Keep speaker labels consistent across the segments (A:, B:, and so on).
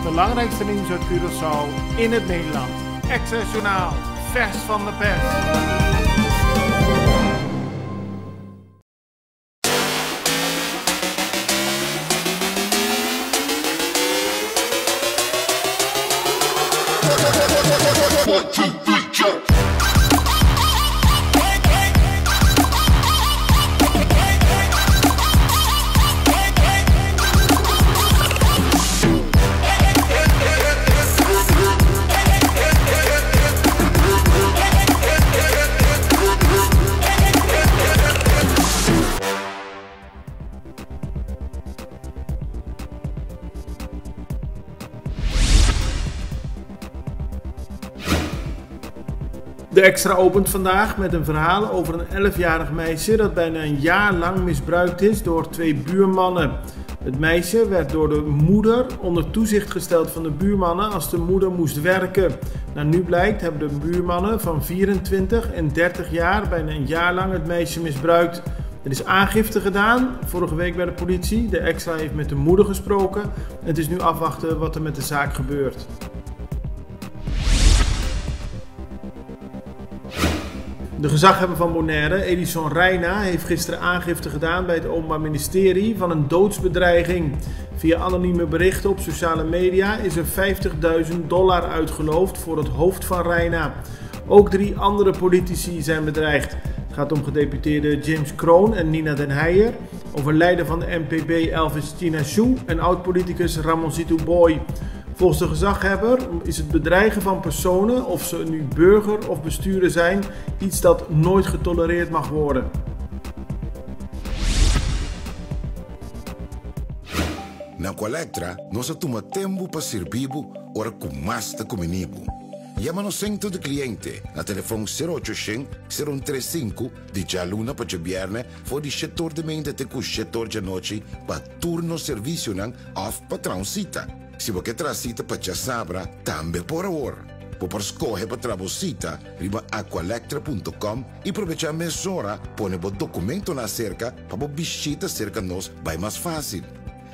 A: belangrijkste nieuws uit Curaçao in het Nederland. Extra Journaal, vers van de pers. De Extra opent vandaag met een verhaal over een 11-jarig meisje dat bijna een jaar lang misbruikt is door 2 buurmannen. Het meisje werd door de moeder onder toezicht gesteld van de buurmannen als de moeder moest werken. Nu blijkt hebben de buurmannen van 24 en 30 jaar bijna een jaar lang het meisje misbruikt. Er is aangifte gedaan, vorige week bij de politie. De Extra heeft met de moeder gesproken en het is nu afwachten wat er met de zaak gebeurt. De gezaghebber van Bonaire, Edison Reina, heeft gisteren aangifte gedaan bij het Openbaar Ministerie van een doodsbedreiging. Via anonieme berichten op sociale media is er $50.000 uitgeloofd voor het hoofd van Reina. Ook 3 andere politici zijn bedreigd. Het gaat om gedeputeerde James Kroon en Nina Den Heijer, overlijden van de NPB Elvis Chinashu en oud-politicus Ramoncito Boy. Volgens de gezaghebber is het bedreigen van personen, of ze nu burger of bestuurder zijn, iets dat nooit getolereerd mag worden.
B: Na Colectra, nós toma tempo para servir ora com mais de comigo. Llama-nos centro de cliente na telefone 0800-035 de Jaluna para Viernes voor die setor de mente te com setor de noite para turno serviço of patrãozita. Se você transita para Chasabra, também por hora. Por escolher para trabalhar, riba aqualectra.com e aproveitar a mesura, põe o documento na cerca para visita cerca nós, vai mais fácil.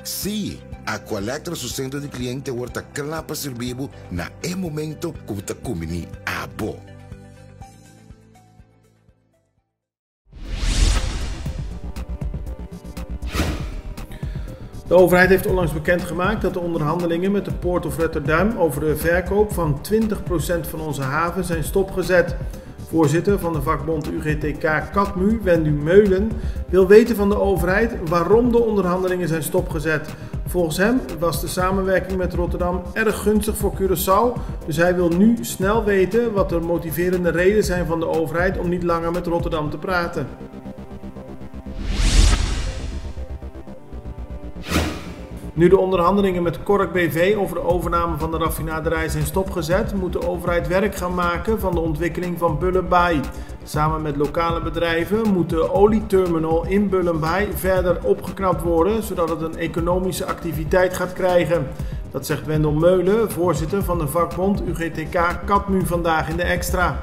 B: Sim, Aqualectra, seu centro de cliente, está claro para servir na momento que você come a boa.
A: De overheid heeft onlangs bekendgemaakt dat de onderhandelingen met de Port of Rotterdam over de verkoop van 20% van onze haven zijn stopgezet. Voorzitter van de vakbond UGTK Katmu, Wendy Meulen, wil weten van de overheid waarom de onderhandelingen zijn stopgezet. Volgens hem was de samenwerking met Rotterdam erg gunstig voor Curaçao, dus hij wil nu snel weten wat de motiverende redenen zijn van de overheid om niet langer met Rotterdam te praten. Nu de onderhandelingen met Cork BV over de overname van de raffinaderij zijn stopgezet, moet de overheid werk gaan maken van de ontwikkeling van Bullenbaai. Samen met lokale bedrijven moet de olieterminal in Bullenbaai verder opgeknapt worden, zodat het een economische activiteit gaat krijgen. Dat zegt Wendel Meulen, voorzitter van de vakbond UGTK Katmu, vandaag in de Extra.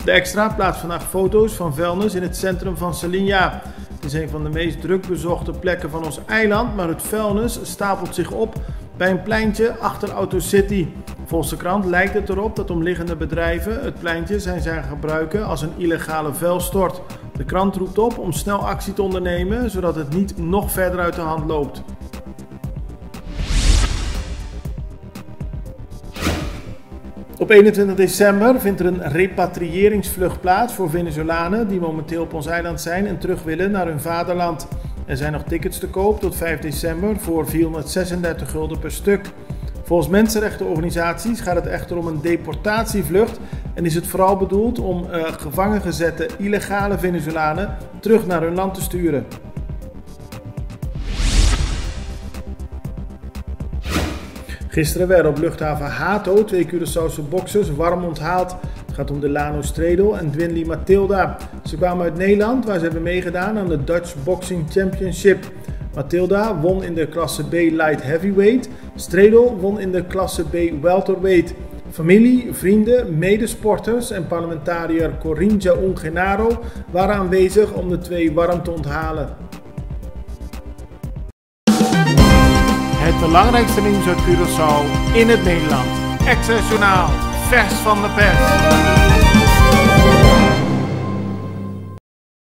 A: De Extra plaatst vandaag foto's van vuilnis in het centrum van Salinja. Het is een van de meest druk bezochte plekken van ons eiland, maar het vuilnis stapelt zich op bij een pleintje achter Autocity. Volgens de krant lijkt het erop dat omliggende bedrijven het pleintje zijn gaan gebruiken als een illegale vuilstort. De krant roept op om snel actie te ondernemen, zodat het niet nog verder uit de hand loopt. Op 21 december vindt er een repatriëringsvlucht plaats voor Venezolanen die momenteel op ons eiland zijn en terug willen naar hun vaderland. Er zijn nog tickets te koop tot 5 december voor 436 gulden per stuk. Volgens mensenrechtenorganisaties gaat het echter om een deportatievlucht en is het vooral bedoeld om gevangen gezette illegale Venezolanen terug naar hun land te sturen. Gisteren werden op luchthaven Hato 2 Curaçaose boksers warm onthaald. Het gaat om Delano Stredel en Dwinley Matilda. Ze kwamen uit Nederland waar ze hebben meegedaan aan de Dutch Boxing Championship. Matilda won in de klasse B Light Heavyweight. Stredel won in de klasse B Welterweight. Familie, vrienden, medesporters en parlementariër Corinja Ungenaro waren aanwezig om de twee warm te onthalen. Het belangrijkste nieuws uit Curaçao in het Nederland. Access Journaal, vers van de pers.